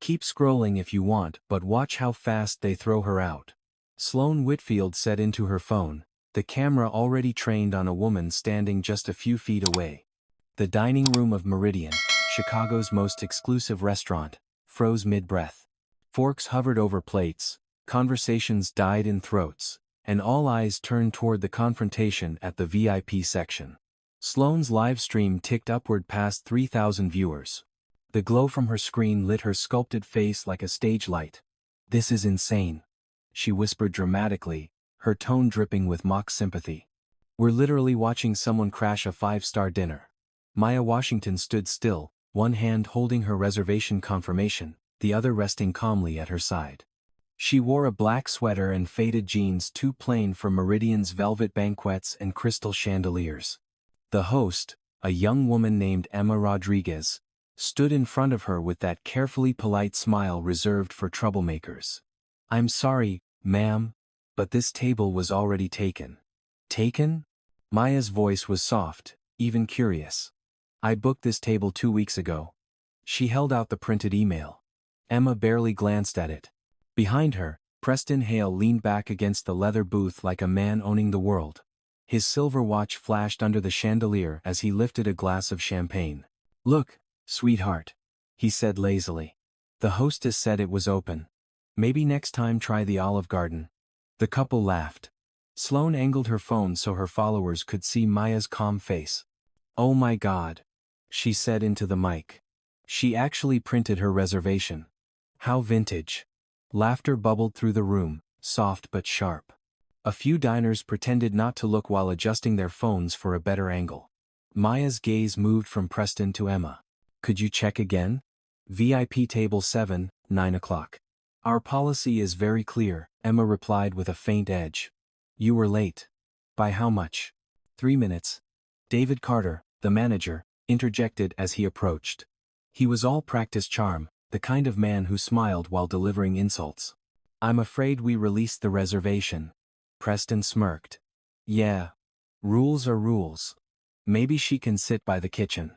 Keep scrolling if you want, but watch how fast they throw her out. Sloane Whitfield said into her phone, the camera already trained on a woman standing just a few feet away. The dining room of Meridian, Chicago's most exclusive restaurant, froze mid-breath. Forks hovered over plates, conversations died in throats, and all eyes turned toward the confrontation at the VIP section. Sloane's live stream ticked upward past 3,000 viewers. The glow from her screen lit her sculpted face like a stage light. "This is insane," she whispered dramatically, her tone dripping with mock sympathy. "We're literally watching someone crash a 5-star dinner." Maya Washington stood still, one hand holding her reservation confirmation, the other resting calmly at her side. She wore a black sweater and faded jeans too plain for Meridian's velvet banquets and crystal chandeliers. The host, a young woman named Emma Rodriguez, stood in front of her with that carefully polite smile reserved for troublemakers. "I'm sorry, ma'am, but this table was already taken." "Taken?" Maya's voice was soft, even curious. "I booked this table 2 weeks ago." She held out the printed email. Emma barely glanced at it. Behind her, Preston Hale leaned back against the leather booth like a man owning the world. His silver watch flashed under the chandelier as he lifted a glass of champagne. "Look, sweetheart," he said lazily. "The hostess said it was open. Maybe next time try the Olive Garden." The couple laughed. Sloane angled her phone so her followers could see Maya's calm face. "Oh my God," she said into the mic. She actually printed her reservation. "How vintage." Laughter bubbled through the room, soft but sharp. A few diners pretended not to look while adjusting their phones for a better angle. Maya's gaze moved from Preston to Emma. "Could you check again? VIP table 7, 9 o'clock. "Our policy is very clear," Emma replied with a faint edge. "You were late. By how much?" 3 minutes. David Carter, the manager, interjected as he approached. He was all practice charm, the kind of man who smiled while delivering insults. "I'm afraid we released the reservation." Preston smirked. "Yeah. Rules are rules. Maybe she can sit by the kitchen.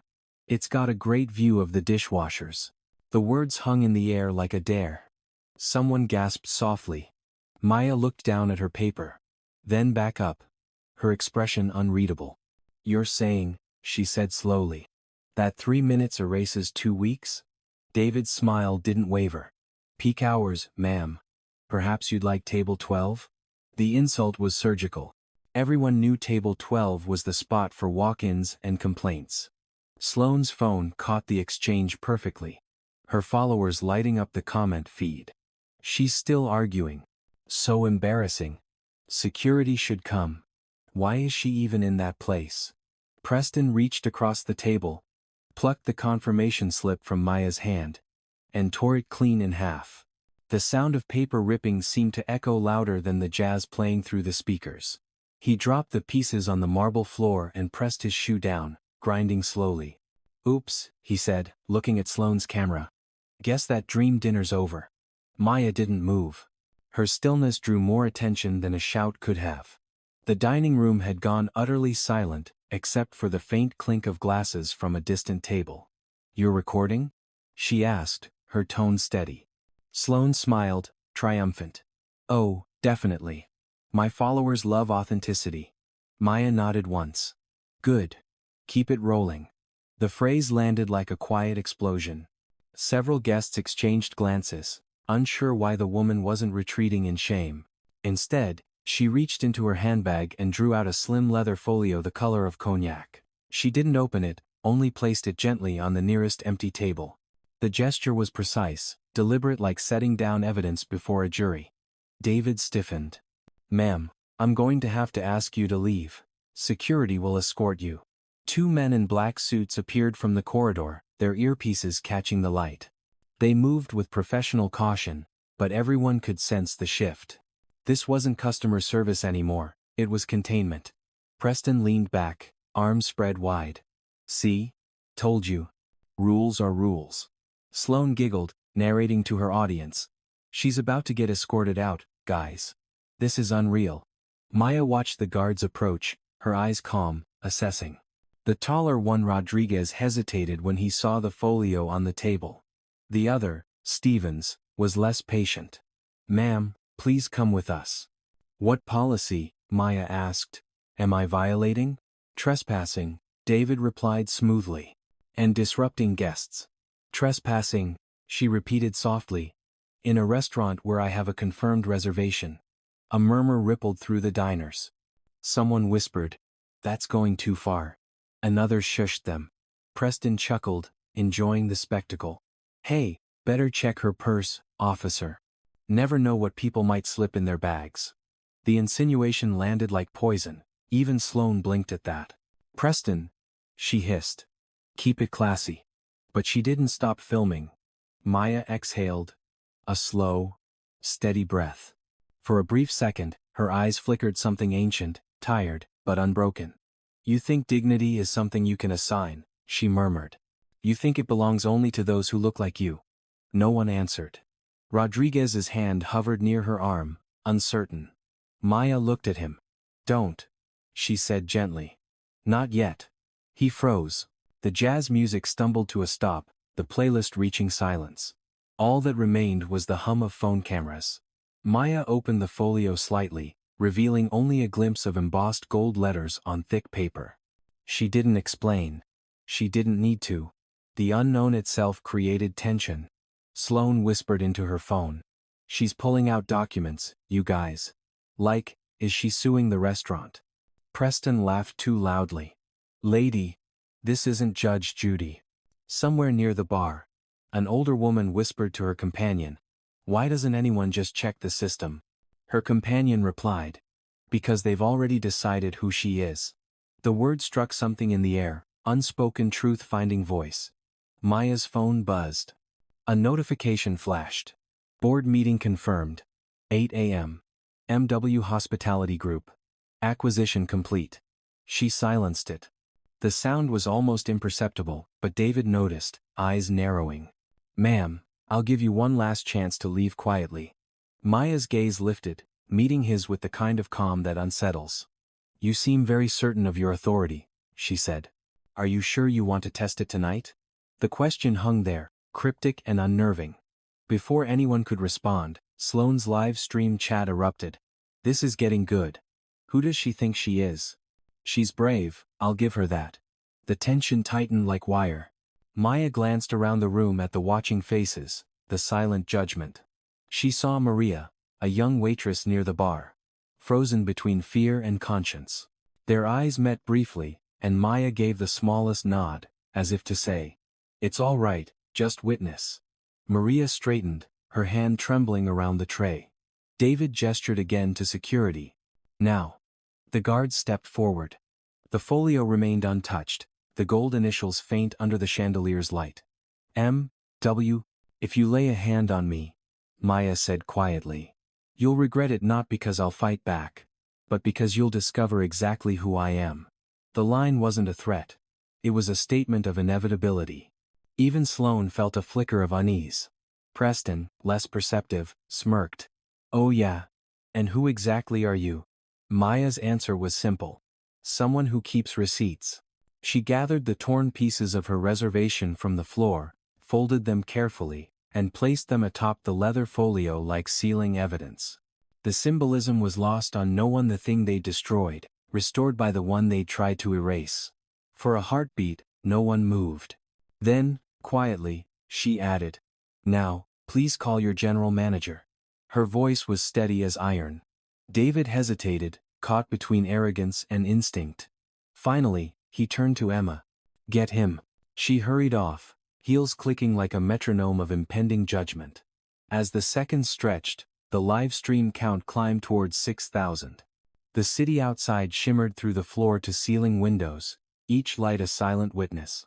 It's got a great view of the dishwashers." The words hung in the air like a dare. Someone gasped softly. Maya looked down at her paper. Then back up. Her expression unreadable. "You're saying," she said slowly, "that 3 minutes erases 2 weeks?" David's smile didn't waver. "Peak hours, ma'am. Perhaps you'd like table 12? The insult was surgical. Everyone knew table 12 was the spot for walk-ins and complaints. Sloane's phone caught the exchange perfectly. Her followers lighting up the comment feed. "She's still arguing. So embarrassing. Security should come. Why is she even in that place?" Preston reached across the table, plucked the confirmation slip from Maya's hand, and tore it clean in half. The sound of paper ripping seemed to echo louder than the jazz playing through the speakers. He dropped the pieces on the marble floor and pressed his shoe down, grinding slowly. "Oops," he said, looking at Sloane's camera. "Guess that dream dinner's over." Maya didn't move. Her stillness drew more attention than a shout could have. The dining room had gone utterly silent, except for the faint clink of glasses from a distant table. "You're recording?" she asked, her tone steady. Sloane smiled, triumphant. "Oh, definitely. My followers love authenticity." Maya nodded once. "Good. Keep it rolling." The phrase landed like a quiet explosion. Several guests exchanged glances, unsure why the woman wasn't retreating in shame. Instead, she reached into her handbag and drew out a slim leather folio the color of cognac. She didn't open it, only placed it gently on the nearest empty table. The gesture was precise, deliberate, like setting down evidence before a jury. David stiffened. "Ma'am, I'm going to have to ask you to leave. Security will escort you." 2 men in black suits appeared from the corridor, their earpieces catching the light. They moved with professional caution, but everyone could sense the shift. This wasn't customer service anymore, it was containment. Preston leaned back, arms spread wide. "See? Told you. Rules are rules." Sloane giggled, narrating to her audience. "She's about to get escorted out, guys. This is unreal." Maya watched the guards approach, her eyes calm, assessing. The taller one, Rodriguez, hesitated when he saw the folio on the table. The other, Stevens, was less patient. "Ma'am, please come with us." "What policy?" Maya asked. "Am I violating?" "Trespassing," David replied smoothly. "And disrupting guests." "Trespassing," she repeated softly. "In a restaurant where I have a confirmed reservation." A murmur rippled through the diners. Someone whispered, "That's going too far." Another shushed them. Preston chuckled, enjoying the spectacle. "Hey, better check her purse, officer. Never know what people might slip in their bags." The insinuation landed like poison. Even Sloane blinked at that. "Preston," she hissed. "Keep it classy." But she didn't stop filming. Maya exhaled. A slow, steady breath. For a brief second, her eyes flickered something ancient, tired, but unbroken. "You think dignity is something you can assign," she murmured. "You think it belongs only to those who look like you." No one answered. Rodriguez's hand hovered near her arm, uncertain. Maya looked at him. "Don't," she said gently. "Not yet." He froze. The jazz music stumbled to a stop, the playlist reaching silence. All that remained was the hum of phone cameras. Maya opened the folio slightly, revealing only a glimpse of embossed gold letters on thick paper. She didn't explain. She didn't need to. The unknown itself created tension. Sloane whispered into her phone. "She's pulling out documents, you guys." "Like, is she suing the restaurant?" Preston laughed too loudly. "Lady, this isn't Judge Judy." Somewhere near the bar, an older woman whispered to her companion, "Why doesn't anyone just check the system?" Her companion replied, "Because they've already decided who she is." The word struck something in the air, unspoken truth-finding voice. Maya's phone buzzed. A notification flashed. "Board meeting confirmed. 8 a.m. MW Hospitality Group. Acquisition complete." She silenced it. The sound was almost imperceptible, but David noticed, eyes narrowing. "Ma'am, I'll give you one last chance to leave quietly." Maya's gaze lifted, meeting his with the kind of calm that unsettles. "You seem very certain of your authority," she said. "Are you sure you want to test it tonight?" The question hung there, cryptic and unnerving. Before anyone could respond, Sloane's live stream chat erupted. "This is getting good. Who does she think she is? She's brave, I'll give her that." The tension tightened like wire. Maya glanced around the room at the watching faces, the silent judgment. She saw Maria, a young waitress near the bar. Frozen between fear and conscience. Their eyes met briefly, and Maya gave the smallest nod, as if to say, "It's all right, just witness." Maria straightened, her hand trembling around the tray. David gestured again to security. "Now." The guards stepped forward. The folio remained untouched, the gold initials faint under the chandelier's light. "M.W. If you lay a hand on me," Maya said quietly, "you'll regret it, not because I'll fight back, but because you'll discover exactly who I am." The line wasn't a threat. It was a statement of inevitability. Even Sloane felt a flicker of unease. Preston, less perceptive, smirked. "Oh yeah. And who exactly are you?" Maya's answer was simple. "Someone who keeps receipts." She gathered the torn pieces of her reservation from the floor, folded them carefully, and placed them atop the leather folio like sealing evidence. The symbolism was lost on no one. The thing they destroyed, restored by the one they tried to erase. For a heartbeat, no one moved. Then, quietly, she added, "Now, please call your general manager." Her voice was steady as iron. David hesitated, caught between arrogance and instinct. Finally, he turned to Emma. "Get him." She hurried off, heels clicking like a metronome of impending judgment. As the seconds stretched, the live stream count climbed towards 6,000. The city outside shimmered through the floor-to-ceiling windows, each light a silent witness.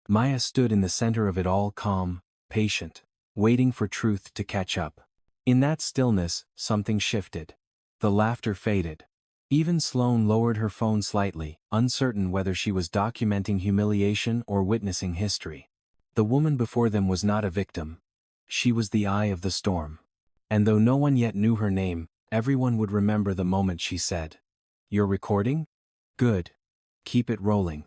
Maya stood in the center of it all, calm, patient, waiting for truth to catch up. In that stillness, something shifted. The laughter faded. Even Sloane lowered her phone slightly, uncertain whether she was documenting humiliation or witnessing history. The woman before them was not a victim. She was the eye of the storm. And though no one yet knew her name, everyone would remember the moment she said, "You're recording? Good. Keep it rolling."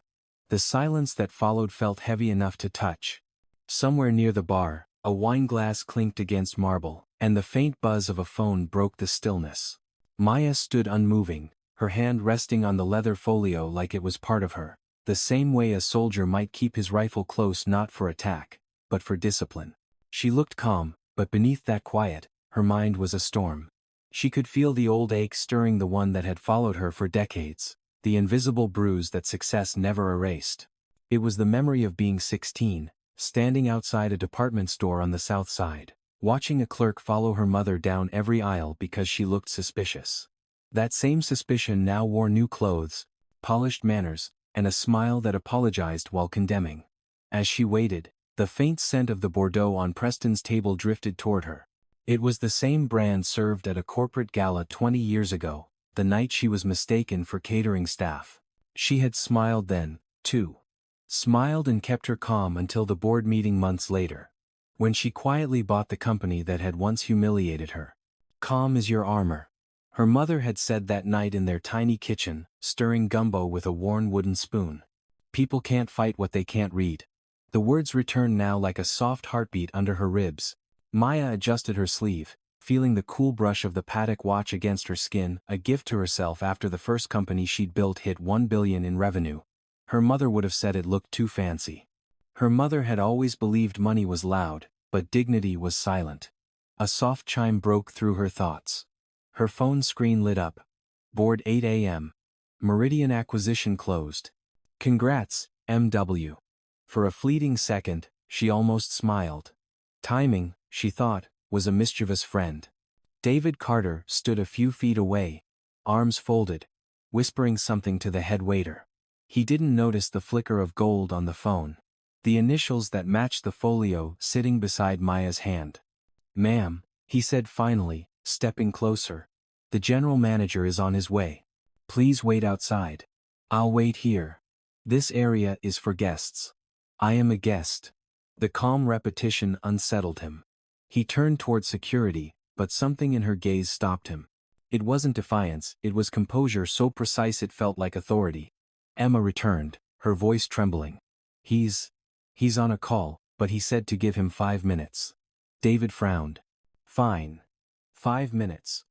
The silence that followed felt heavy enough to touch. Somewhere near the bar, A wine glass clinked against marble, and the faint buzz of a phone broke the stillness. Maya stood unmoving, her hand resting on the leather folio like it was part of her, the same way a soldier might keep his rifle close not for attack, but for discipline. She looked calm, but beneath that quiet, her mind was a storm. She could feel the old ache stirring, the one that had followed her for decades, the invisible bruise that success never erased. It was the memory of being 16, standing outside a department store on the south side, watching a clerk follow her mother down every aisle because she looked suspicious. That same suspicion now wore new clothes, polished manners, and a smile that apologized while condemning. As she waited, the faint scent of the Bordeaux on Preston's table drifted toward her. It was the same brand served at a corporate gala 20 years ago, the night she was mistaken for catering staff. She had smiled then, too. Smiled and kept her calm until the board meeting months later, when she quietly bought the company that had once humiliated her. Calm is your armor. Her mother had said that night in their tiny kitchen, stirring gumbo with a worn wooden spoon. People can't fight what they can't read. The words returned now like a soft heartbeat under her ribs. Maya adjusted her sleeve, feeling the cool brush of the Patek watch against her skin, a gift to herself after the first company she'd built hit 1 billion in revenue. Her mother would have said it looked too fancy. Her mother had always believed money was loud, but dignity was silent. A soft chime broke through her thoughts. Her phone screen lit up. Board 8 a.m. Meridian acquisition closed. Congrats, MW. For a fleeting second, she almost smiled. Timing, she thought, was a mischievous friend. David Carter stood a few feet away, arms folded, whispering something to the head waiter. He didn't notice the flicker of gold on the phone. The initials that matched the folio sitting beside Maya's hand. "Ma'am," he said finally, stepping closer. "The general manager is on his way. Please wait outside." "I'll wait here. This area is for guests." "I am a guest." The calm repetition unsettled him. He turned toward security, but something in her gaze stopped him. It wasn't defiance, it was composure so precise it felt like authority. Emma returned, her voice trembling. He's on a call, but he said to give him 5 minutes." David frowned. "Fine. 5 minutes.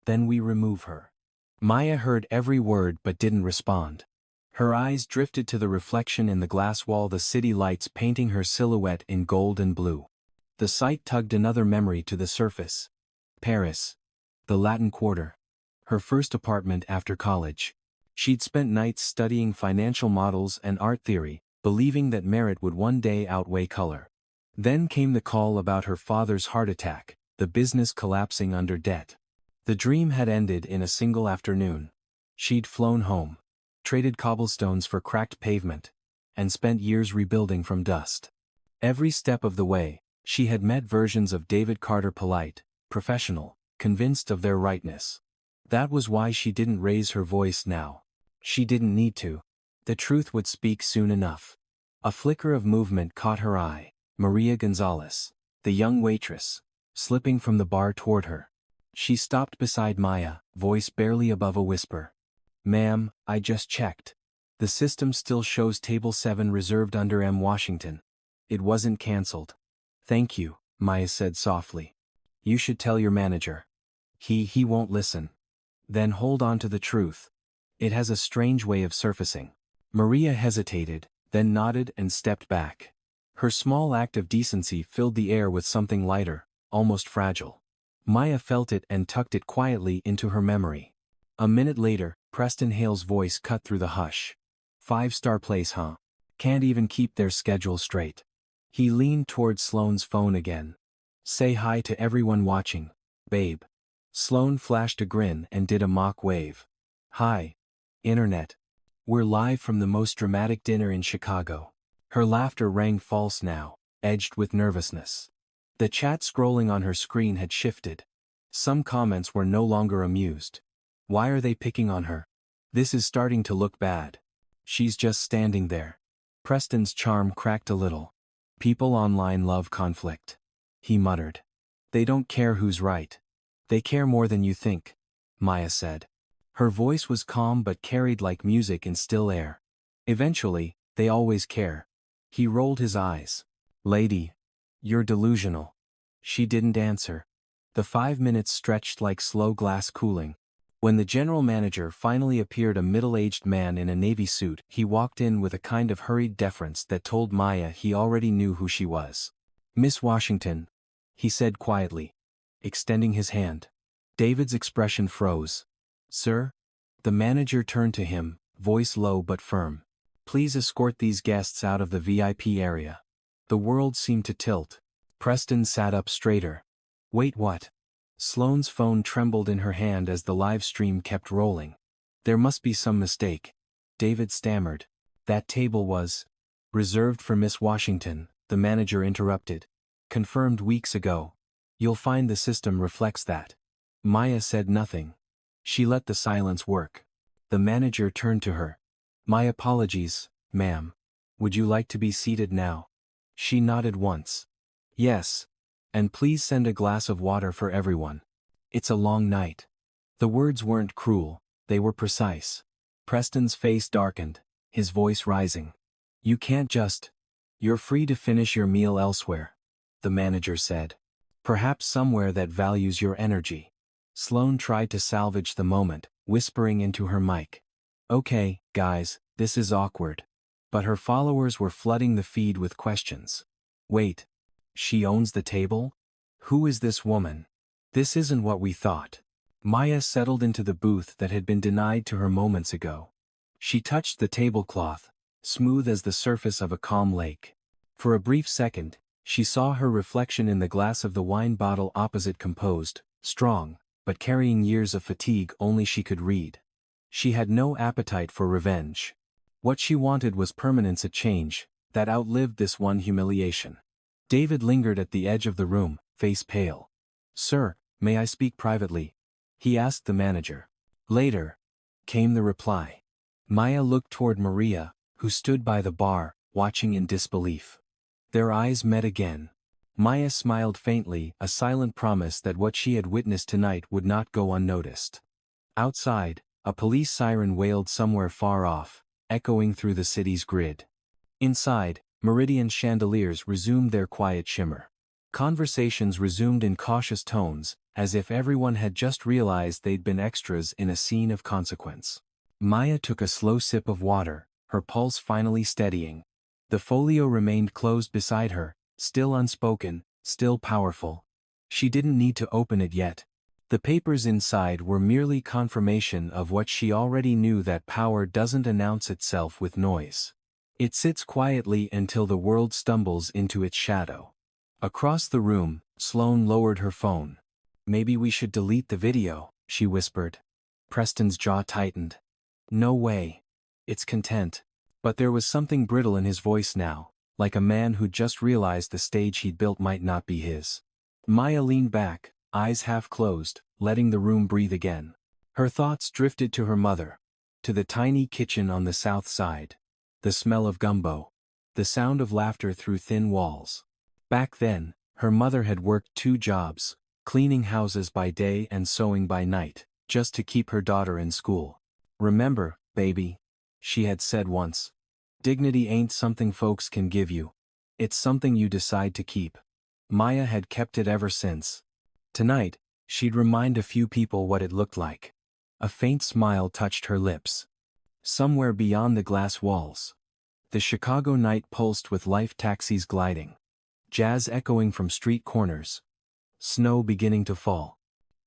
Then we remove her." Maya heard every word but didn't respond. Her eyes drifted to the reflection in the glass wall, the city lights painting her silhouette in gold and blue. The sight tugged another memory to the surface. Paris. The Latin Quarter. Her first apartment after college. She'd spent nights studying financial models and art theory, believing that merit would one day outweigh color. Then came the call about her father's heart attack, the business collapsing under debt. The dream had ended in a single afternoon. She'd flown home, traded cobblestones for cracked pavement, and spent years rebuilding from dust. Every step of the way, she had met versions of David Carter, polite, professional, convinced of their rightness. That was why she didn't raise her voice now. She didn't need to. The truth would speak soon enough. A flicker of movement caught her eye. Maria Gonzalez, the young waitress, slipping from the bar toward her. She stopped beside Maya, voice barely above a whisper. "Ma'am, I just checked. The system still shows table 7 reserved under M. Washington. It wasn't cancelled." "Thank you," Maya said softly. "You should tell your manager. He won't listen." "Then hold on to the truth. It has a strange way of surfacing." Maria hesitated, then nodded and stepped back. Her small act of decency filled the air with something lighter, almost fragile. Maya felt it and tucked it quietly into her memory. A minute later, Preston Hale's voice cut through the hush. "5-star place, huh? Can't even keep their schedule straight." He leaned toward Sloane's phone again. "Say hi to everyone watching, babe." Sloane flashed a grin and did a mock wave. "Hi, Internet. We're live from the most dramatic dinner in Chicago." Her laughter rang false now, edged with nervousness. The chat scrolling on her screen had shifted. Some comments were no longer amused. "Why are they picking on her? This is starting to look bad. She's just standing there." Preston's charm cracked a little. "People online love conflict," he muttered. "They don't care who's right. They care more than you think," Maya said. Her voice was calm but carried like music in still air. "Eventually, they always care." He rolled his eyes. "Lady, You're delusional. She didn't answer. The 5 minutes stretched like slow glass cooling. When the general manager finally appeared, a middle-aged man in a navy suit, he walked in with a kind of hurried deference that told Maya he already knew who she was. Miss Washington, he said quietly, extending his hand. David's expression froze. Sir? The manager turned to him, voice low but firm. Please escort these guests out of the VIP area. The world seemed to tilt. Preston sat up straighter. Wait, what? Sloane's phone trembled in her hand as the live stream kept rolling. There must be some mistake. David stammered. That table was reserved for Miss Washington, the manager interrupted. Confirmed weeks ago. You'll find the system reflects that. Maya said nothing. She let the silence work. The manager turned to her. My apologies, ma'am. Would you like to be seated now? She nodded once. Yes. And please send a glass of water for everyone. It's a long night. The words weren't cruel, they were precise. Preston's face darkened, his voice rising. You can't just. You're free to finish your meal elsewhere, the manager said. Perhaps somewhere that values your energy. Sloane tried to salvage the moment, whispering into her mic. Okay, guys, this is awkward. But her followers were flooding the feed with questions. Wait. She owns the table? Who is this woman? This isn't what we thought. Maya settled into the booth that had been denied to her moments ago. She touched the tablecloth, smooth as the surface of a calm lake. For a brief second, she saw her reflection in the glass of the wine bottle opposite, composed, strong, but carrying years of fatigue only she could read. She had no appetite for revenge. What she wanted was permanence, a change that outlived this one humiliation. David lingered at the edge of the room, face pale. Sir, may I speak privately? He asked the manager. Later, came the reply. Maya looked toward Maria, who stood by the bar, watching in disbelief. Their eyes met again. Maya smiled faintly, a silent promise that what she had witnessed tonight would not go unnoticed. Outside, a police siren wailed somewhere far off, echoing through the city's grid. Inside, Meridian chandeliers resumed their quiet shimmer. Conversations resumed in cautious tones, as if everyone had just realized they'd been extras in a scene of consequence. Maya took a slow sip of water, her pulse finally steadying. The folio remained closed beside her, still unspoken, still powerful. She didn't need to open it yet. The papers inside were merely confirmation of what she already knew, that power doesn't announce itself with noise. It sits quietly until the world stumbles into its shadow. Across the room, Sloane lowered her phone. Maybe we should delete the video, she whispered. Preston's jaw tightened. No way. It's content. But there was something brittle in his voice now, like a man who'd just realized the stage he'd built might not be his. Maya leaned back, eyes half closed, letting the room breathe again. Her thoughts drifted to her mother, to the tiny kitchen on the south side. The smell of gumbo. The sound of laughter through thin walls. Back then, her mother had worked 2 jobs, cleaning houses by day and sewing by night, just to keep her daughter in school. Remember, baby, she had said once. Dignity ain't something folks can give you. It's something you decide to keep. Maya had kept it ever since. Tonight, she'd remind a few people what it looked like. A faint smile touched her lips. Somewhere beyond the glass walls, the Chicago night pulsed with life, taxis gliding, jazz echoing from street corners, snow beginning to fall.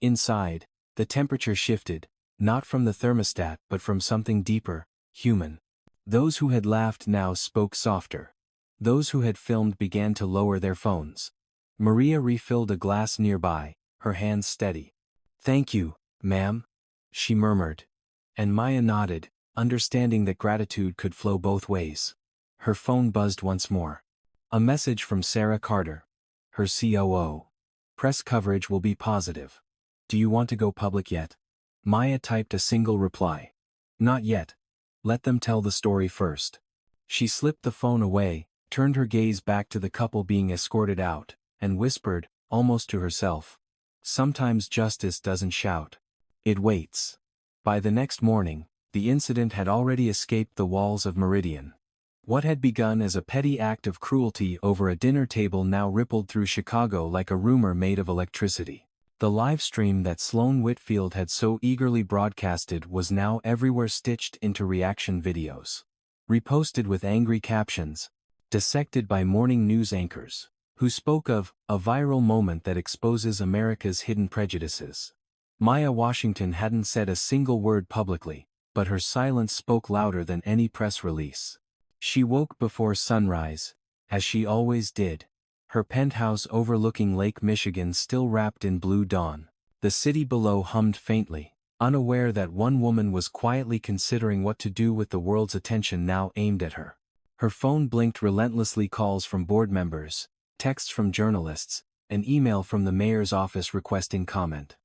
Inside, the temperature shifted, not from the thermostat but from something deeper, human. Those who had laughed now spoke softer. Those who had filmed began to lower their phones. Maria refilled a glass nearby, her hands steady. Thank you, ma'am, she murmured. And Maya nodded, understanding that gratitude could flow both ways. Her phone buzzed once more. A message from Sarah Carter, her COO. Press coverage will be positive. Do you want to go public yet? Maya typed a single reply. Not yet. Let them tell the story first. She slipped the phone away, turned her gaze back to the couple being escorted out, and whispered, almost to herself. Sometimes justice doesn't shout. It waits. By the next morning, the incident had already escaped the walls of Meridian. What had begun as a petty act of cruelty over a dinner table now rippled through Chicago like a rumor made of electricity. The live stream that Sloan Whitfield had so eagerly broadcasted was now everywhere stitched into reaction videos. Reposted with angry captions. Dissected by morning news anchors, who spoke of a viral moment that exposes America's hidden prejudices. Maya Washington hadn't said a single word publicly, but her silence spoke louder than any press release. She woke before sunrise, as she always did. Her penthouse overlooking Lake Michigan still wrapped in blue dawn. The city below hummed faintly, unaware that one woman was quietly considering what to do with the world's attention now aimed at her. Her phone blinked relentlessly, calls from board members, texts from journalists, an email from the mayor's office requesting comment.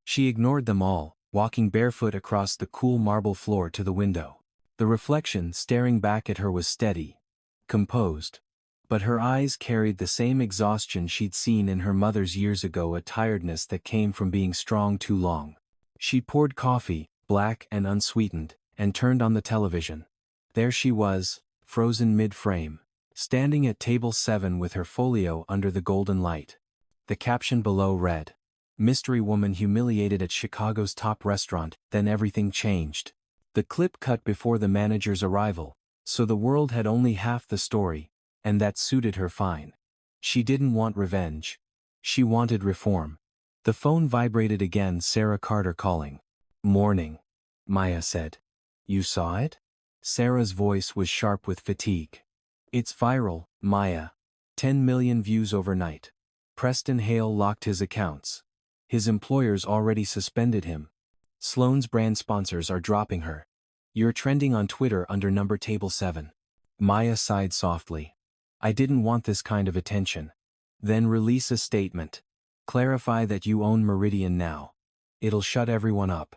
She ignored them all, walking barefoot across the cool marble floor to the window. The reflection staring back at her was steady, composed. But her eyes carried the same exhaustion she'd seen in her mother's years ago, a tiredness that came from being strong too long. She poured coffee, black and unsweetened, and turned on the television. There she was, frozen mid-frame, standing at table 7 with her folio under the golden light. The caption below read, "Mystery woman humiliated at Chicago's top restaurant, then everything changed." The clip cut before the manager's arrival, so the world had only half the story, and that suited her fine. She didn't want revenge. She wanted reform. The phone vibrated again, Sarah Carter calling. "Morning," Maya said. "You saw it?" Sarah's voice was sharp with fatigue. "It's viral, Maya. 10 million views overnight. Preston Hale locked his accounts. His employers already suspended him. Sloan's brand sponsors are dropping her. You're trending on Twitter under number table 7. Maya sighed softly. "I didn't want this kind of attention." "Then release a statement. Clarify that you own Meridian now. It'll shut everyone up."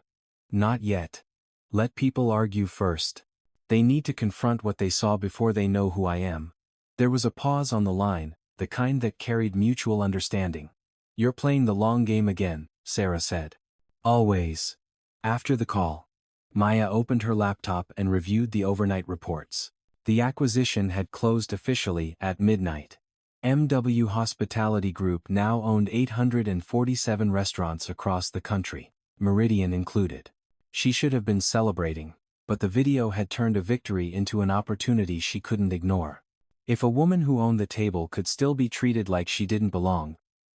"Not yet. Let people argue first. They need to confront what they saw before they know who I am." There was a pause on the line, the kind that carried mutual understanding. "You're playing the long game again," Sarah said. "Always." After the call, Maya opened her laptop and reviewed the overnight reports. The acquisition had closed officially at midnight. MW Hospitality Group now owned 847 restaurants across the country, Meridian included. She should have been celebrating, but the video had turned a victory into an opportunity she couldn't ignore. If a woman who owned the table could still be treated like she didn't belong,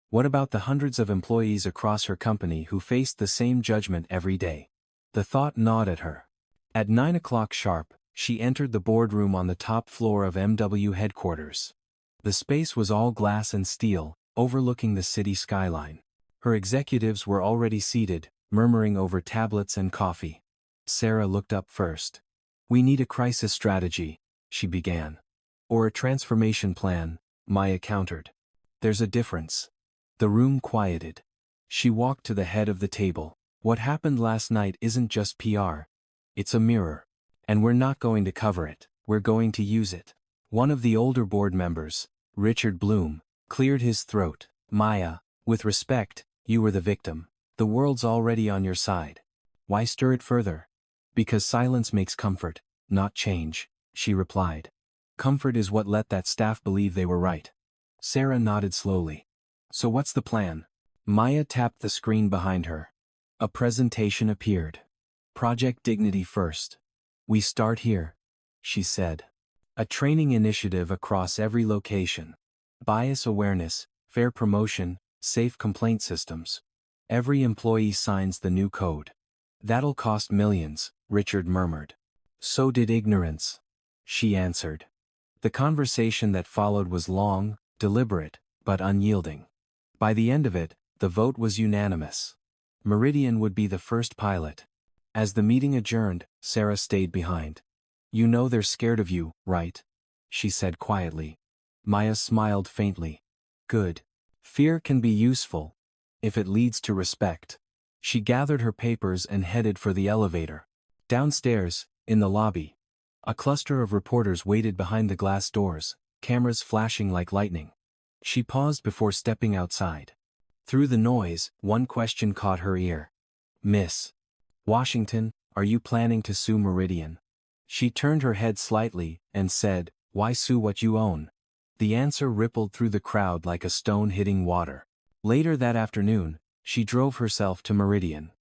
what about the hundreds of employees across her company who faced the same judgment every day? The thought gnawed at her. At 9 o'clock sharp, she entered the boardroom on the top floor of MW headquarters. The space was all glass and steel, overlooking the city skyline. Her executives were already seated, murmuring over tablets and coffee. Sarah looked up first. "We need a crisis strategy," she began. "Or a transformation plan," Maya countered. "There's a difference." The room quieted. She walked to the head of the table. "What happened last night isn't just PR. It's a mirror. And we're not going to cover it, we're going to use it." One of the older board members, Richard Bloom, cleared his throat. "Maya, with respect, you were the victim. The world's already on your side. Why stir it further?" "Because silence makes comfort, not change," she replied. "Comfort is what let that staff believe they were right." Sarah nodded slowly. "So what's the plan?" Maya tapped the screen behind her. A presentation appeared. "Project Dignity First. We start here," she said. "A training initiative across every location. Bias awareness, fair promotion, safe complaint systems. Every employee signs the new code." "That'll cost millions," Richard murmured. "So did ignorance," she answered. The conversation that followed was long, deliberate, but unyielding. By the end of it, the vote was unanimous. Meridian would be the first pilot. As the meeting adjourned, Sarah stayed behind. "You know they're scared of you, right?" she said quietly. Maya smiled faintly. "Good. Fear can be useful, if it leads to respect." She gathered her papers and headed for the elevator. Downstairs, in the lobby, a cluster of reporters waited behind the glass doors, cameras flashing like lightning. She paused before stepping outside. Through the noise, one question caught her ear. "Miss Washington, are you planning to sue Meridian?" She turned her head slightly and said, Why sue what you own? The answer rippled through the crowd like a stone hitting water. Later that afternoon, she drove herself to Meridian.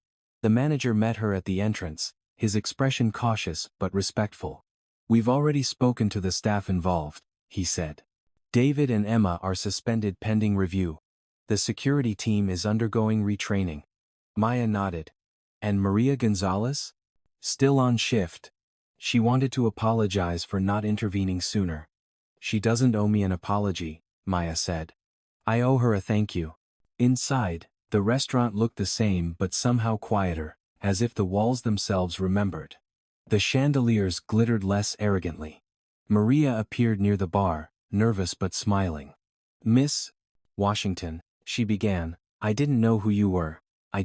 The manager met her at the entrance, his expression cautious but respectful. We've already spoken to the staff involved, he said. David and Emma are suspended pending review. The security team is undergoing retraining. Maya nodded. And Maria Gonzalez? Still on shift. She wanted to apologize for not intervening sooner. She doesn't owe me an apology, Maya said. I owe her a thank you. Inside, the restaurant looked the same but somehow quieter, as if the walls themselves remembered. The chandeliers glittered less arrogantly. Maria appeared near the bar, nervous but smiling. Miss Washington, she began, I didn't know who you were. I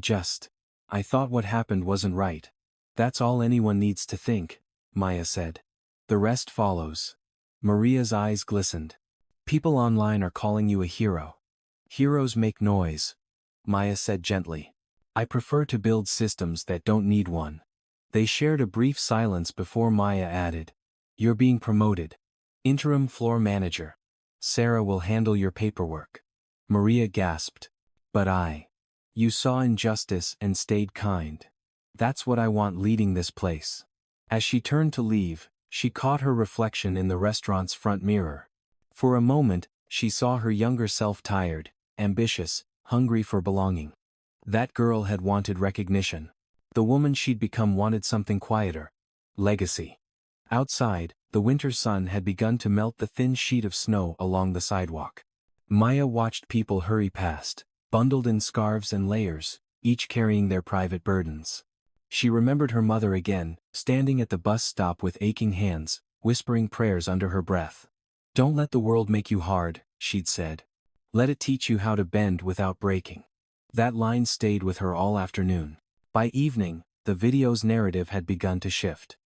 thought what happened wasn't right. That's all anyone needs to think, Maya said. The rest follows. Maria's eyes glistened. People online are calling you a hero. Heroes make noise, Maya said gently. I prefer to build systems that don't need one. They shared a brief silence before Maya added, You're being promoted. Interim floor manager. Sarah will handle your paperwork. Maria gasped. But You saw injustice and stayed kind. That's what I want leading this place. As she turned to leave, she caught her reflection in the restaurant's front mirror. For a moment, she saw her younger self tired, ambitious, hungry for belonging. That girl had wanted recognition. The woman she'd become wanted something quieter. Legacy. Outside, the winter sun had begun to melt the thin sheet of snow along the sidewalk. Maya watched people hurry past, bundled in scarves and layers, each carrying their private burdens. She remembered her mother again, standing at the bus stop with aching hands, whispering prayers under her breath. Don't let the world make you hard, she'd said. Let it teach you how to bend without breaking. That line stayed with her all afternoon. By evening, the video's narrative had begun to shift.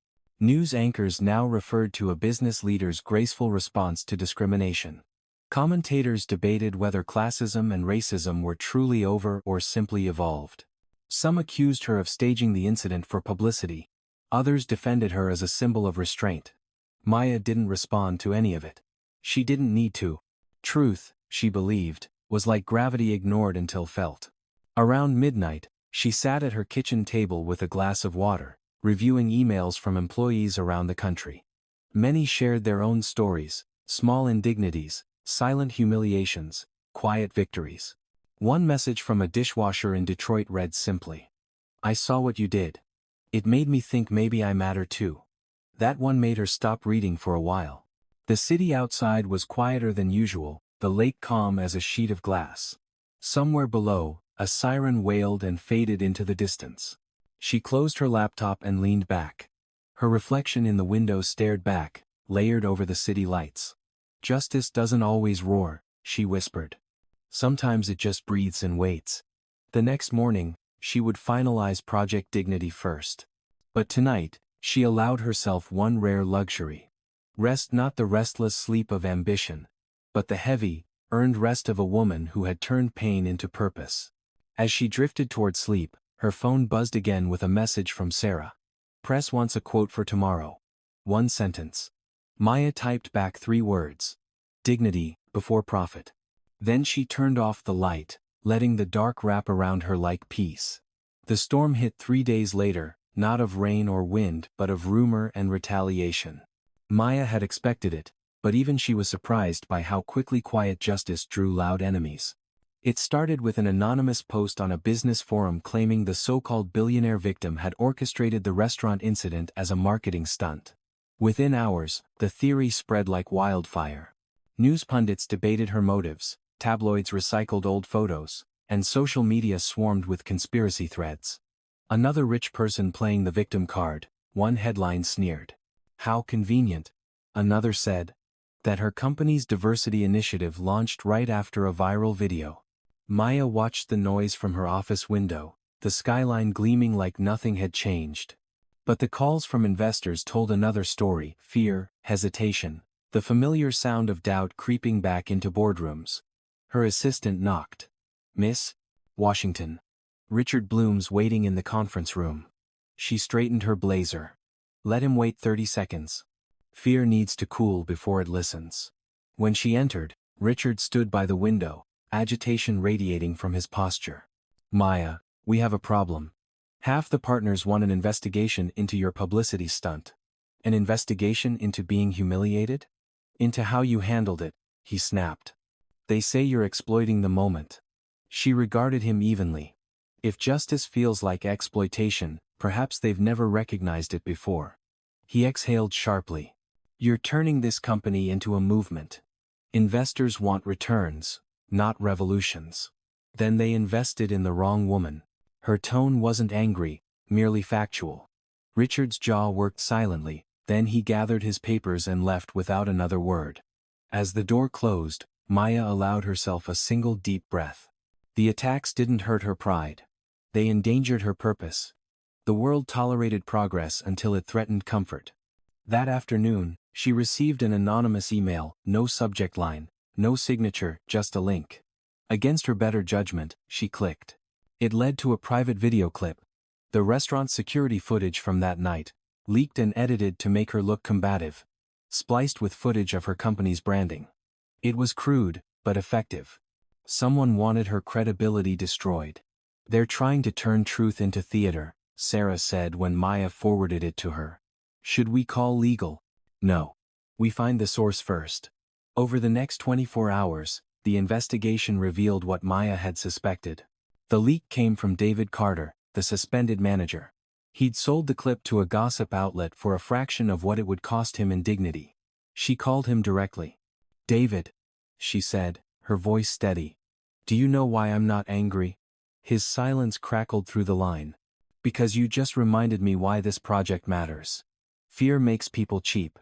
News anchors now referred to a business leader's graceful response to discrimination. Commentators debated whether classism and racism were truly over or simply evolved. Some accused her of staging the incident for publicity. Others defended her as a symbol of restraint. Maya didn't respond to any of it. She didn't need to. Truth, she believed, was like gravity ignored until felt. Around midnight, she sat at her kitchen table with a glass of water, reviewing emails from employees around the country. Many shared their own stories, small indignities, silent humiliations, quiet victories. One message from a dishwasher in Detroit read simply, I saw what you did. It made me think maybe I matter too. That one made her stop reading for a while. The city outside was quieter than usual, the lake calm as a sheet of glass. Somewhere below, a siren wailed and faded into the distance. She closed her laptop and leaned back. Her reflection in the window stared back, layered over the city lights. Justice doesn't always roar, she whispered. Sometimes it just breathes and waits. The next morning, she would finalize Project Dignity first. But tonight, she allowed herself one rare luxury. Rest, not the restless sleep of ambition, but the heavy, earned rest of a woman who had turned pain into purpose. As she drifted toward sleep, her phone buzzed again with a message from Sarah. Press wants a quote for tomorrow. One sentence. Maya typed back 3 words. Dignity, before profit. Then she turned off the light, letting the dark wrap around her like peace. The storm hit 3 days later, not of rain or wind but of rumor and retaliation. Maya had expected it, but even she was surprised by how quickly quiet justice drew loud enemies. It started with an anonymous post on a business forum claiming the so-called billionaire victim had orchestrated the restaurant incident as a marketing stunt. Within hours, the theory spread like wildfire. News pundits debated her motives, tabloids recycled old photos, and social media swarmed with conspiracy threads. Another rich person playing the victim card, one headline sneered. How convenient. Another said that her company's diversity initiative launched right after a viral video. Maya watched the noise from her office window, the skyline gleaming like nothing had changed. But the calls from investors told another story: fear, hesitation, the familiar sound of doubt creeping back into boardrooms. Her assistant knocked. Miss Washington. Richard Bloom's waiting in the conference room. She straightened her blazer. Let him wait 30 seconds. Fear needs to cool before it listens. When she entered, Richard stood by the window, agitation radiating from his posture. Maya, we have a problem. Half the partners want an investigation into your publicity stunt. An investigation into being humiliated? Into how you handled it, he snapped. They say you're exploiting the moment. She regarded him evenly. If justice feels like exploitation, perhaps they've never recognized it before. He exhaled sharply. You're turning this company into a movement. Investors want returns, not revolutions. Then they invested in the wrong woman. Her tone wasn't angry, merely factual. Richard's jaw worked silently, then he gathered his papers and left without another word. As the door closed, Maya allowed herself a single deep breath. The attacks didn't hurt her pride. They endangered her purpose. The world tolerated progress until it threatened comfort. That afternoon, she received an anonymous email, no subject line, no signature, just a link. Against her better judgment, she clicked. It led to a private video clip. The restaurant's security footage from that night, leaked and edited to make her look combative, spliced with footage of her company's branding. It was crude, but effective. Someone wanted her credibility destroyed. They're trying to turn truth into theater, Sarah said when Maya forwarded it to her. Should we call legal? No. We find the source first. Over the next 24 hours, the investigation revealed what Maya had suspected. The leak came from David Carter, the suspended manager. He'd sold the clip to a gossip outlet for a fraction of what it would cost him in dignity. She called him directly. David, she said, her voice steady. Do you know why I'm not angry? His silence crackled through the line. Because you just reminded me why this project matters. Fear makes people cheap.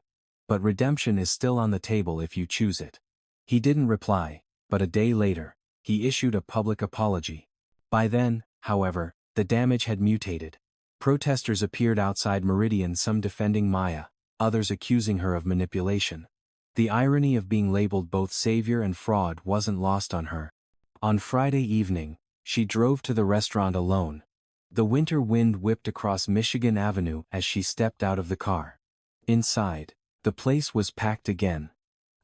But redemption is still on the table if you choose it. He didn't reply, but a day later, he issued a public apology. By then, however, the damage had mutated. Protesters appeared outside Meridian, some defending Maya, others accusing her of manipulation. The irony of being labeled both savior and fraud wasn't lost on her. On Friday evening, she drove to the restaurant alone. The winter wind whipped across Michigan Avenue as she stepped out of the car. Inside, the place was packed again,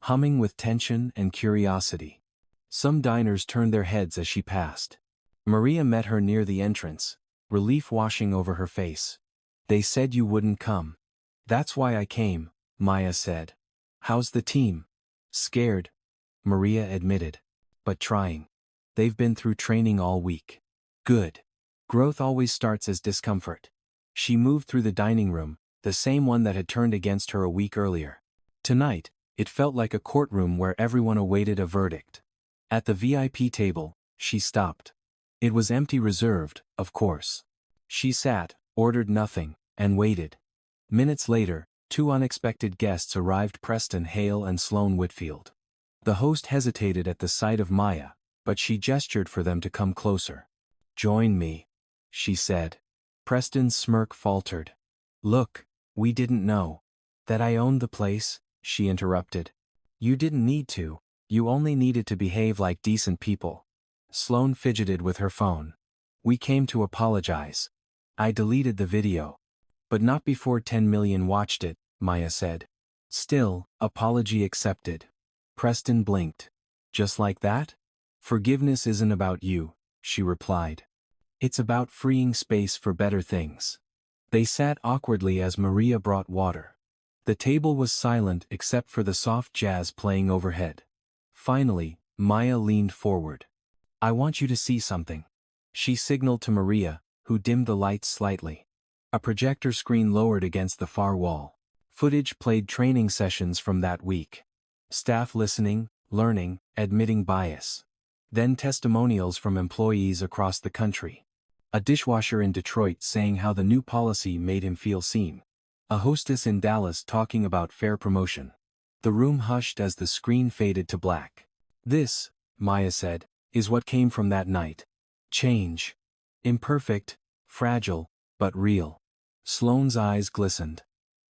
humming with tension and curiosity. Some diners turned their heads as she passed. Maria met her near the entrance, relief washing over her face. They said you wouldn't come. That's why I came, Maya said. How's the team? Scared, Maria admitted. But trying. They've been through training all week. Good. Growth always starts as discomfort. She moved through the dining room, the same one that had turned against her a week earlier. Tonight, it felt like a courtroom where everyone awaited a verdict. At the VIP table, she stopped. It was empty, reserved, of course. She sat, ordered nothing, and waited. Minutes later, two unexpected guests arrived: Preston Hale and Sloane Whitfield. The host hesitated at the sight of Maya, but she gestured for them to come closer. Join me, she said. Preston's smirk faltered. Look, we didn't know. That I owned the place, she interrupted. You didn't need to, you only needed to behave like decent people. Sloane fidgeted with her phone. We came to apologize. I deleted the video. But not before 10 million watched it, Maya said. Still, apology accepted. Preston blinked. Just like that? Forgiveness isn't about you, she replied. It's about freeing space for better things. They sat awkwardly as Maria brought water. The table was silent except for the soft jazz playing overhead. Finally, Maya leaned forward. I want you to see something. She signaled to Maria, who dimmed the lights slightly. A projector screen lowered against the far wall. Footage played training sessions from that week. Staff listening, learning, admitting bias. Then testimonials from employees across the country. A dishwasher in Detroit saying how the new policy made him feel seen. A hostess in Dallas talking about fair promotion. The room hushed as the screen faded to black. This, Maya said, is what came from that night. Change. Imperfect, fragile, but real. Sloane's eyes glistened.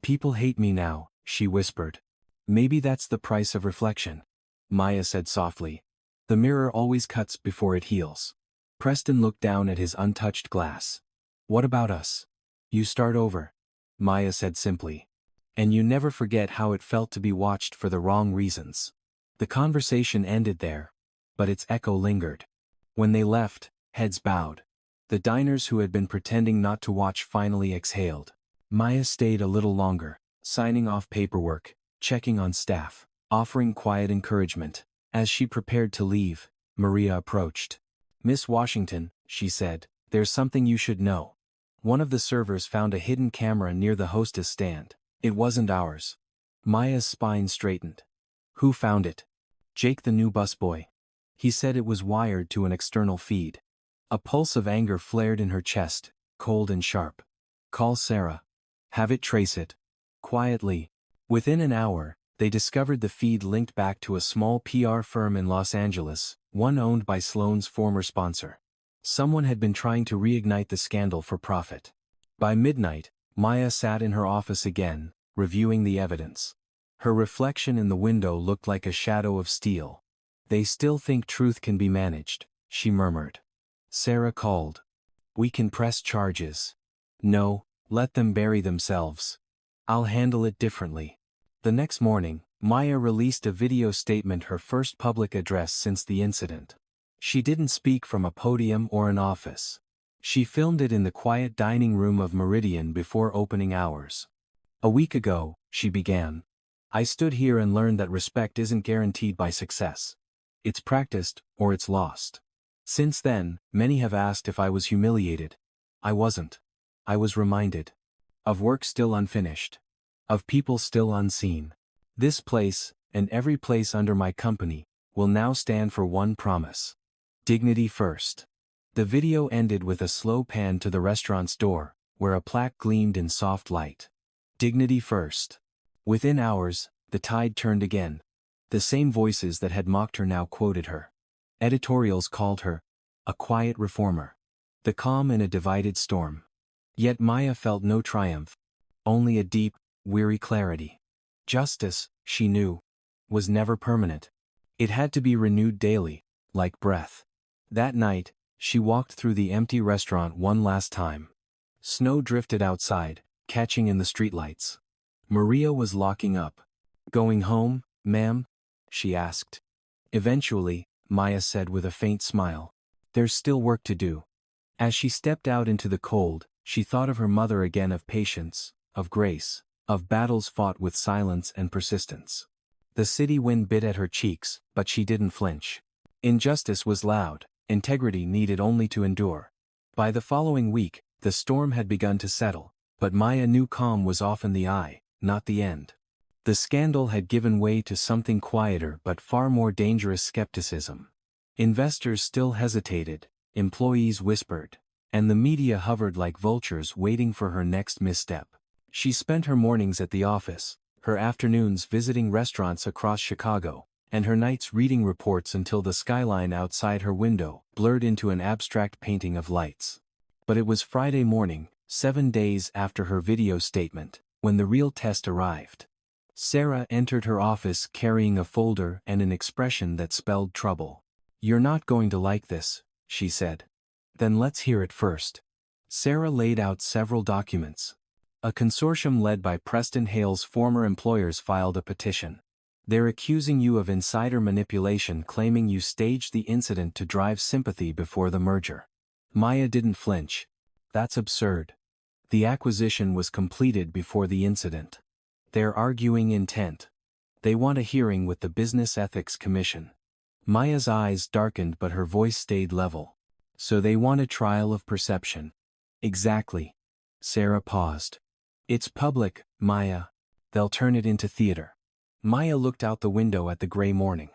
People hate me now, she whispered. Maybe that's the price of reflection. Maya said softly. The mirror always cuts before it heals. Preston looked down at his untouched glass. What about us? You start over, Maya said simply. And you never forget how it felt to be watched for the wrong reasons. The conversation ended there, but its echo lingered. When they left, heads bowed. The diners who had been pretending not to watch finally exhaled. Maya stayed a little longer, signing off paperwork, checking on staff, offering quiet encouragement. As she prepared to leave, Maria approached. "Miss Washington," she said, "there's something you should know." One of the servers found a hidden camera near the hostess stand. It wasn't ours. Maya's spine straightened. "Who found it?" "Jake, the new busboy. He said it was wired to an external feed." A pulse of anger flared in her chest, cold and sharp. "Call Sarah. Have it trace it." Quietly. Within an hour, they discovered the feed linked back to a small PR firm in Los Angeles, one owned by Sloane's former sponsor. Someone had been trying to reignite the scandal for profit. By midnight, Maya sat in her office again, reviewing the evidence. Her reflection in the window looked like a shadow of steel. "They still think truth can be managed," she murmured. Sarah called. "We can press charges." "No, let them bury themselves. I'll handle it differently." The next morning, Maya released a video statement, her first public address since the incident. She didn't speak from a podium or an office. She filmed it in the quiet dining room of Meridian before opening hours. "A week ago," she began, "I stood here and learned that respect isn't guaranteed by success. It's practiced, or it's lost. Since then, many have asked if I was humiliated. I wasn't. I was reminded. Of work still unfinished. Of people still unseen. This place, and every place under my company, will now stand for one promise. Dignity first." The video ended with a slow pan to the restaurant's door, where a plaque gleamed in soft light. Dignity first. Within hours, the tide turned again. The same voices that had mocked her now quoted her. Editorials called her a quiet reformer. The calm in a divided storm. Yet Maya felt no triumph. Only a deep, weary clarity. Justice, she knew, was never permanent. It had to be renewed daily, like breath. That night, she walked through the empty restaurant one last time. Snow drifted outside, catching in the streetlights. Maria was locking up. "Going home, ma'am?" she asked. "Eventually," Maya said with a faint smile. "There's still work to do." As she stepped out into the cold, she thought of her mother again, of patience, of grace, of battles fought with silence and persistence. The city wind bit at her cheeks, but she didn't flinch. Injustice was loud, integrity needed only to endure. By the following week, the storm had begun to settle, but Maya knew calm was often the eye, not the end. The scandal had given way to something quieter but far more dangerous: skepticism. Investors still hesitated, employees whispered, and the media hovered like vultures waiting for her next misstep. She spent her mornings at the office, her afternoons visiting restaurants across Chicago, and her nights reading reports until the skyline outside her window blurred into an abstract painting of lights. But it was Friday morning, 7 days after her video statement, when the real test arrived. Sarah entered her office carrying a folder and an expression that spelled trouble. "You're not going to like this," she said. "Then let's hear it first." Sarah laid out several documents. A consortium led by Preston Hale's former employers filed a petition. "They're accusing you of insider manipulation, claiming you staged the incident to drive sympathy before the merger." Maya didn't flinch. "That's absurd. The acquisition was completed before the incident. They're arguing intent. They want a hearing with the Business Ethics Commission." Maya's eyes darkened but her voice stayed level. "So they want a trial of perception." "Exactly." Sarah paused. "It's public, Maya. They'll turn it into theater." Maya looked out the window at the gray morning.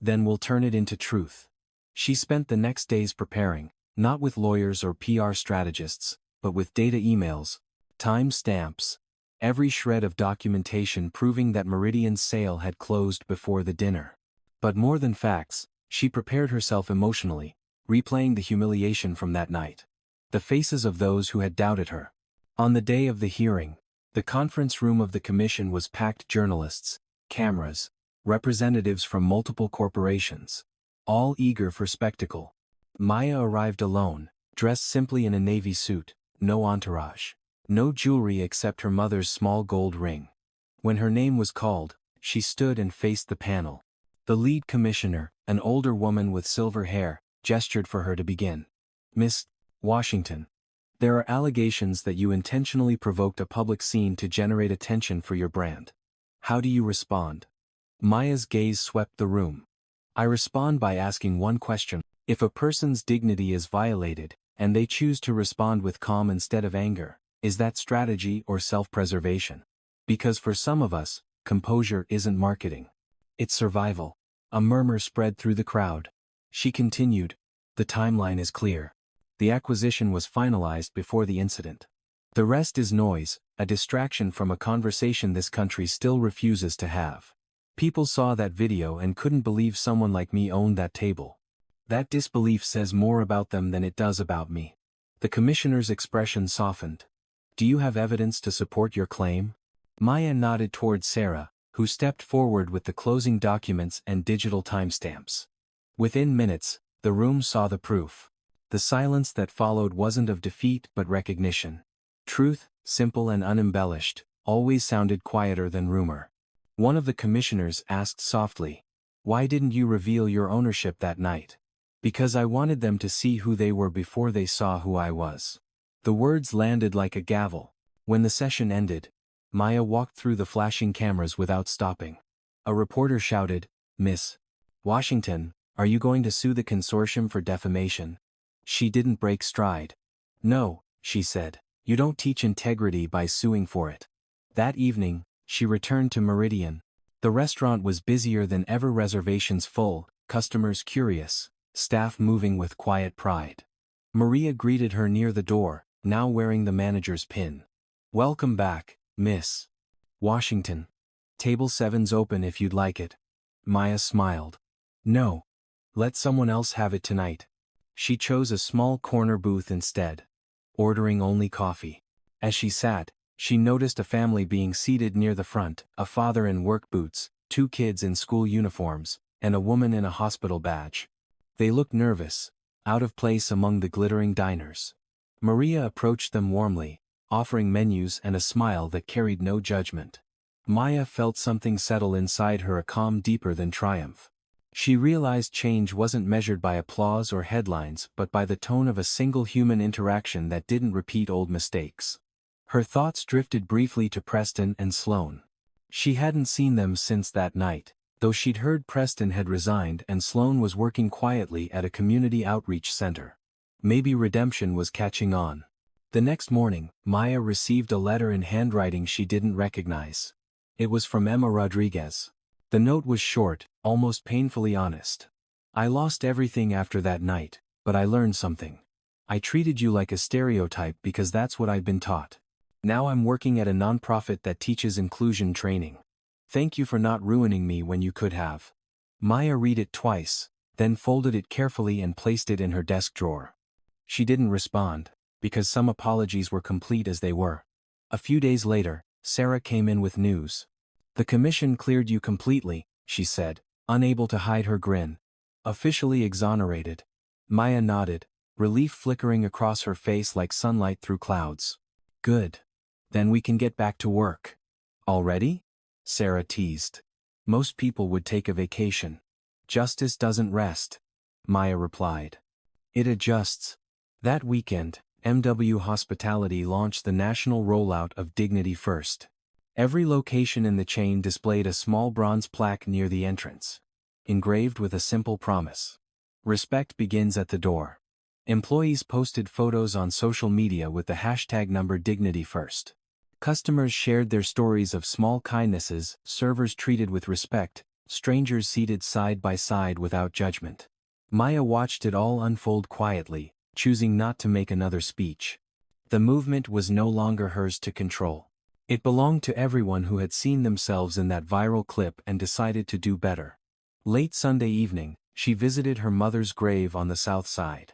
"Then we'll turn it into truth." She spent the next days preparing, not with lawyers or PR strategists, but with data emails, time stamps, every shred of documentation proving that Meridian's sale had closed before the dinner. But more than facts, she prepared herself emotionally, replaying the humiliation from that night. The faces of those who had doubted her. On the day of the hearing, the conference room of the commission was packed: journalists, cameras, representatives from multiple corporations, all eager for spectacle. Maya arrived alone, dressed simply in a navy suit, no entourage, no jewelry except her mother's small gold ring. When her name was called, she stood and faced the panel. The lead commissioner, an older woman with silver hair, gestured for her to begin. "Miss Washington, there are allegations that you intentionally provoked a public scene to generate attention for your brand. How do you respond?" Maya's gaze swept the room. "I respond by asking one question. If a person's dignity is violated, and they choose to respond with calm instead of anger, is that strategy or self-preservation? Because for some of us, composure isn't marketing. It's survival." A murmur spread through the crowd. She continued, "The timeline is clear. The acquisition was finalized before the incident. The rest is noise, a distraction from a conversation this country still refuses to have. People saw that video and couldn't believe someone like me owned that table. That disbelief says more about them than it does about me." The commissioner's expression softened. "Do you have evidence to support your claim?" Maya nodded toward Sarah, who stepped forward with the closing documents and digital timestamps. Within minutes, the room saw the proof. The silence that followed wasn't of defeat but recognition. Truth, simple and unembellished, always sounded quieter than rumor. One of the commissioners asked softly, "Why didn't you reveal your ownership that night?" "Because I wanted them to see who they were before they saw who I was." The words landed like a gavel. When the session ended, Maya walked through the flashing cameras without stopping. A reporter shouted, "Miss Washington, are you going to sue the consortium for defamation?" She didn't break stride. "No," she said, "you don't teach integrity by suing for it." That evening, she returned to Meridian. The restaurant was busier than ever, reservations full, customers curious, staff moving with quiet pride. Maria greeted her near the door, now wearing the manager's pin. "Welcome back, Miss Washington. Table 7's open if you'd like it." Maya smiled. "No. Let someone else have it tonight." She chose a small corner booth instead, ordering only coffee. As she sat, she noticed a family being seated near the front, a father in work boots, 2 kids in school uniforms, and a woman in a hospital badge. They looked nervous, out of place among the glittering diners. Maria approached them warmly, offering menus and a smile that carried no judgment. Maya felt something settle inside her, a calm deeper than triumph. She realized change wasn't measured by applause or headlines but by the tone of a single human interaction that didn't repeat old mistakes. Her thoughts drifted briefly to Preston and Sloane. She hadn't seen them since that night, though she'd heard Preston had resigned and Sloane was working quietly at a community outreach center. Maybe redemption was catching on. The next morning, Maya received a letter in handwriting she didn't recognize. It was from Emma Rodriguez. The note was short, almost painfully honest. "I lost everything after that night, but I learned something. I treated you like a stereotype because that's what I've been taught. Now I'm working at a nonprofit that teaches inclusion training. Thank you for not ruining me when you could have." Maya read it twice, then folded it carefully and placed it in her desk drawer. She didn't respond, because some apologies were complete as they were. A few days later, Sarah came in with news. "The commission cleared you completely," she said, unable to hide her grin. "Officially exonerated." Maya nodded, relief flickering across her face like sunlight through clouds. "Good. Then we can get back to work." "Already?" Sarah teased. "Most people would take a vacation." "Justice doesn't rest," Maya replied. "It adjusts." That weekend, MW Hospitality launched the national rollout of Dignity First. Every location in the chain displayed a small bronze plaque near the entrance, engraved with a simple promise. "Respect begins at the door." Employees posted photos on social media with the hashtag #DignityFirst. Customers shared their stories of small kindnesses, servers treated with respect, strangers seated side by side without judgment. Maya watched it all unfold quietly, choosing not to make another speech. The movement was no longer hers to control. It belonged to everyone who had seen themselves in that viral clip and decided to do better. Late Sunday evening, she visited her mother's grave on the south side.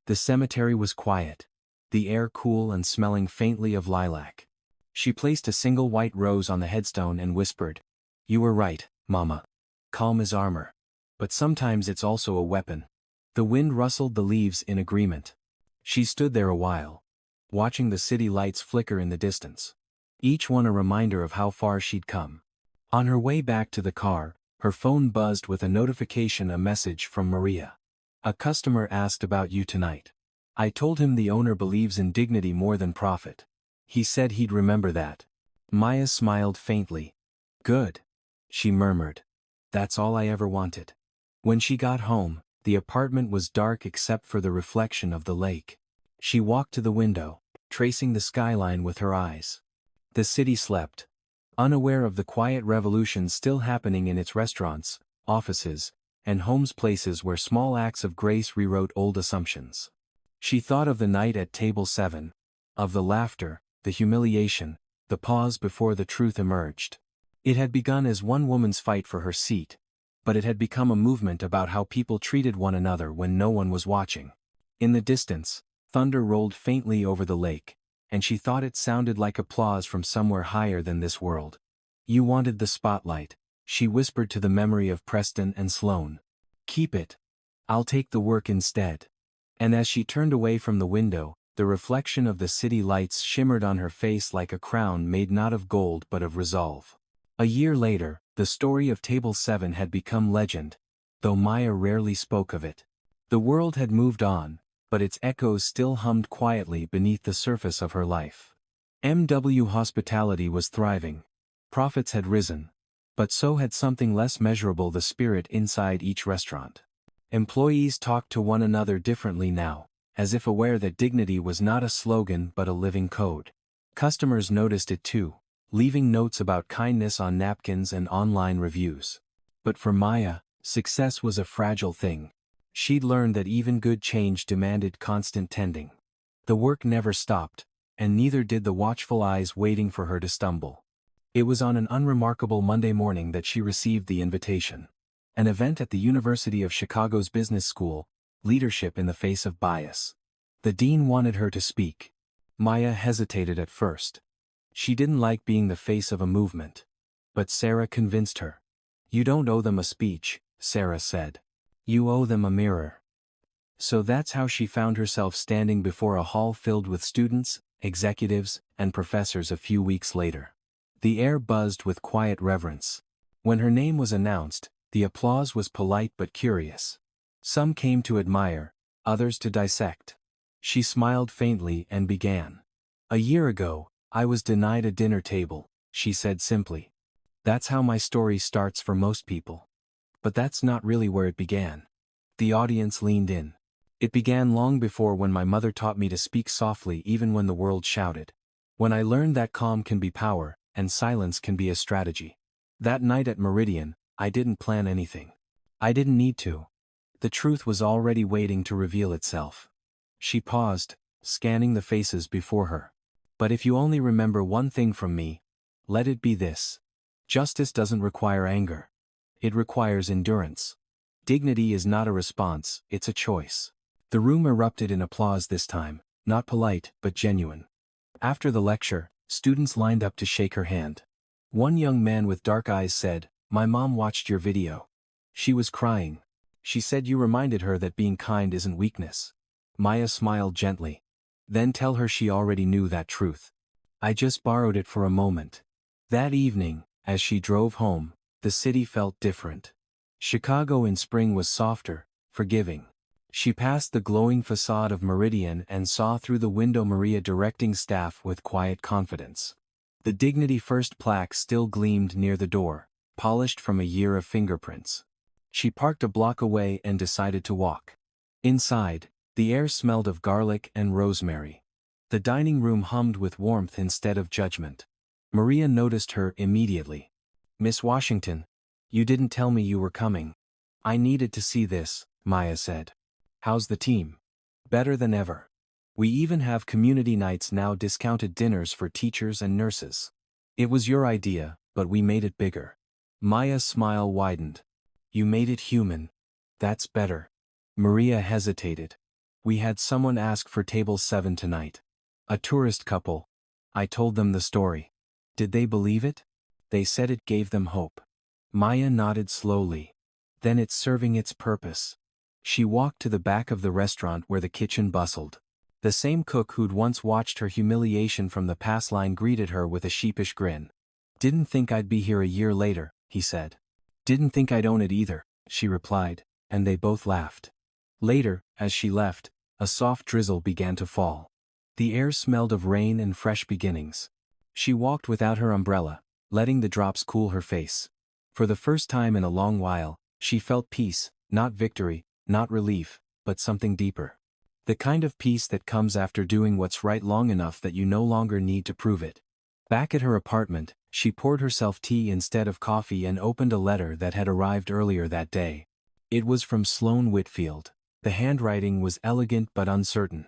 The cemetery was quiet, the air cool and smelling faintly of lilac. She placed a single white rose on the headstone and whispered, "You were right, Mama. Calm is armor. But sometimes it's also a weapon." The wind rustled the leaves in agreement. She stood there a while, watching the city lights flicker in the distance. each one a reminder of how far she'd come. On her way back to the car, her phone buzzed with a message from Maria. A customer asked about you tonight. I told him the owner believes in dignity more than profit. He said he'd remember that. Maya smiled faintly. Good, she murmured. That's all I ever wanted. When she got home, the apartment was dark except for the reflection of the lake. She walked to the window, tracing the skyline with her eyes. The city slept, unaware of the quiet revolution still happening in its restaurants, offices, and homes, places where small acts of grace rewrote old assumptions. She thought of the night at table 7, of the laughter, the humiliation, the pause before the truth emerged. It had begun as one woman's fight for her seat, but it had become a movement about how people treated one another when no one was watching. In the distance, thunder rolled faintly over the lake, and she thought it sounded like applause from somewhere higher than this world. You wanted the spotlight, she whispered to the memory of Preston and Sloane. Keep it. I'll take the work instead. And as she turned away from the window, the reflection of the city lights shimmered on her face like a crown made not of gold but of resolve. A year later, the story of Table 7 had become legend, though Maya rarely spoke of it. The world had moved on, but its echoes still hummed quietly beneath the surface of her life. MW Hospitality was thriving. Profits had risen. But so had something less measurable: the spirit inside each restaurant. Employees talked to one another differently now, as if aware that dignity was not a slogan but a living code. Customers noticed it too, leaving notes about kindness on napkins and online reviews. But for Maya, success was a fragile thing. She'd learned that even good change demanded constant tending. The work never stopped, and neither did the watchful eyes waiting for her to stumble. It was on an unremarkable Monday morning that she received the invitation. An event at the University of Chicago's Business School, Leadership in the Face of Bias. The dean wanted her to speak. Maya hesitated at first. She didn't like being the face of a movement. But Sarah convinced her. You don't owe them a speech, Sarah said. You owe them a mirror. So that's how she found herself standing before a hall filled with students, executives, and professors a few weeks later. The air buzzed with quiet reverence. When her name was announced, the applause was polite but curious. Some came to admire, others to dissect. She smiled faintly and began. A year ago, I was denied a dinner table, she said simply. That's how my story starts for most people. But that's not really where it began. The audience leaned in. It began long before, when my mother taught me to speak softly even when the world shouted. When I learned that calm can be power, and silence can be a strategy. That night at Meridian, I didn't plan anything. I didn't need to. The truth was already waiting to reveal itself. She paused, scanning the faces before her. But if you only remember one thing from me, let it be this. Justice doesn't require anger. It requires endurance. Dignity is not a response, it's a choice. The room erupted in applause this time, not polite but genuine. After the lecture, students lined up to shake her hand. One young man with dark eyes said, "My mom watched your video. She was crying. She said you reminded her that being kind isn't weakness." Maya smiled gently. Then tell her she already knew that truth. I just borrowed it for a moment. That evening, as she drove home, the city felt different. Chicago in spring was softer, forgiving. She passed the glowing facade of Meridian and saw through the window Maria directing staff with quiet confidence. The Dignity First plaque still gleamed near the door, polished from a year of fingerprints. She parked a block away and decided to walk. Inside, the air smelled of garlic and rosemary. The dining room hummed with warmth instead of judgment. Maria noticed her immediately. "Miss Washington, you didn't tell me you were coming." "I needed to see this," Maya said. "How's the team?" "Better than ever. We even have community nights now, discounted dinners for teachers and nurses. It was your idea, but we made it bigger." Maya's smile widened. "You made it human. That's better." Maria hesitated. "We had someone ask for table 7 tonight. A tourist couple. I told them the story. Did they believe it?" "They said it gave them hope." Maya nodded slowly. "Then it's serving its purpose." She walked to the back of the restaurant where the kitchen bustled. The same cook who'd once watched her humiliation from the pass line greeted her with a sheepish grin. "Didn't think I'd be here a year later," he said. "Didn't think I'd own it either," she replied, and they both laughed. Later, as she left, a soft drizzle began to fall. The air smelled of rain and fresh beginnings. She walked without her umbrella, letting the drops cool her face. For the first time in a long while, she felt peace, not victory, not relief, but something deeper. The kind of peace that comes after doing what's right long enough that you no longer need to prove it. Back at her apartment, she poured herself tea instead of coffee and opened a letter that had arrived earlier that day. It was from Sloane Whitfield. The handwriting was elegant but uncertain.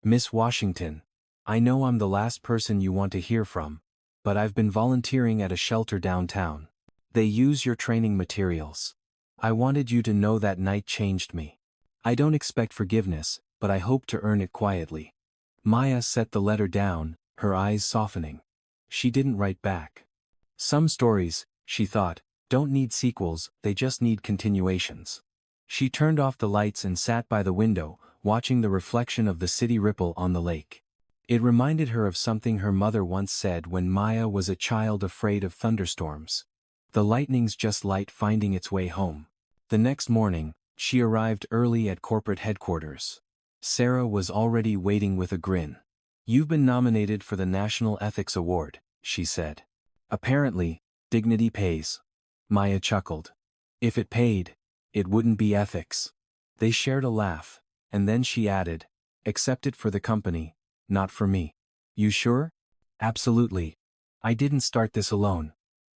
"Miss Washington, I know I'm the last person you want to hear from, but I've been volunteering at a shelter downtown. They use your training materials. I wanted you to know that night changed me. I don't expect forgiveness, but I hope to earn it quietly." Maya set the letter down, her eyes softening. She didn't write back. Some stories, she thought, don't need sequels, they just need continuations. She turned off the lights and sat by the window, watching the reflection of the city ripple on the lake. It reminded her of something her mother once said when Maya was a child afraid of thunderstorms. "The lightning's just light finding its way home." The next morning, she arrived early at corporate headquarters. Sarah was already waiting with a grin. "You've been nominated for the National Ethics Award," she said. "Apparently, dignity pays." Maya chuckled. "If it paid, it wouldn't be ethics." They shared a laugh, and then she added, "Accept it for the company, not for me." "You sure?" "Absolutely. I didn't start this alone."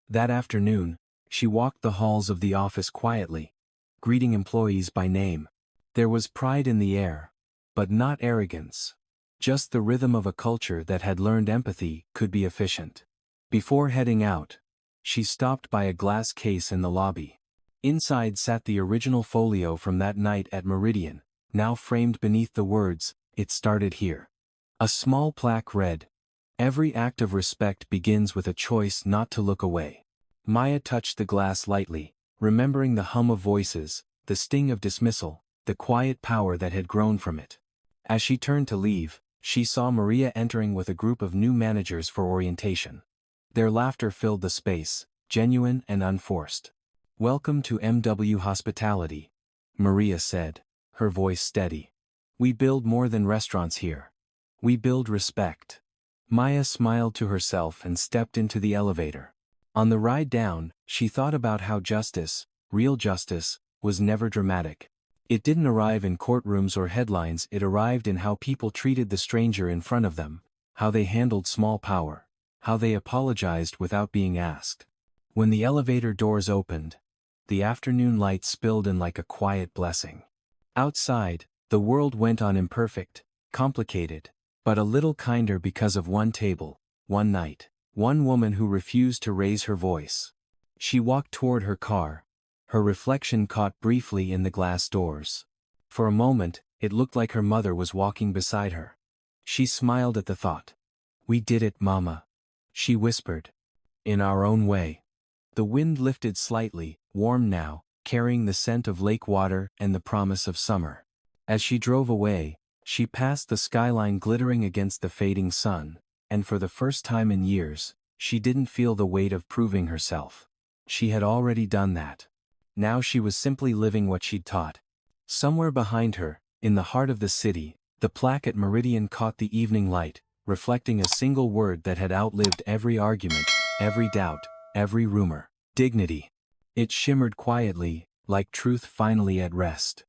That afternoon, she walked the halls of the office quietly, greeting employees by name. There was pride in the air, but not arrogance. Just the rhythm of a culture that had learned empathy could be efficient. Before heading out, she stopped by a glass case in the lobby. Inside sat the original folio from that night at Meridian, now framed beneath the words, "It started here." A small plaque read, "Every act of respect begins with a choice not to look away." Maya touched the glass lightly, remembering the hum of voices, the sting of dismissal, the quiet power that had grown from it. As she turned to leave, she saw Maria entering with a group of new managers for orientation. Their laughter filled the space, genuine and unforced. "Welcome to MW Hospitality," Maria said, her voice steady. "We build more than restaurants here. We build respect." Maya smiled to herself and stepped into the elevator. On the ride down, she thought about how justice, real justice, was never dramatic. It didn't arrive in courtrooms or headlines, it arrived in how people treated the stranger in front of them, how they handled small power, how they apologized without being asked. When the elevator doors opened, the afternoon light spilled in like a quiet blessing. Outside, the world went on imperfect, complicated, but a little kinder because of one table, one night, one woman who refused to raise her voice. She walked toward her car, her reflection caught briefly in the glass doors. For a moment, it looked like her mother was walking beside her. She smiled at the thought. "We did it, Mama," she whispered. "In our own way." The wind lifted slightly, warm now, carrying the scent of lake water and the promise of summer. As she drove away, she passed the skyline glittering against the fading sun, and for the first time in years, she didn't feel the weight of proving herself. She had already done that. Now she was simply living what she'd taught. Somewhere behind her, in the heart of the city, the plaque at Meridian caught the evening light, reflecting a single word that had outlived every argument, every doubt, every rumor: dignity. It shimmered quietly, like truth finally at rest.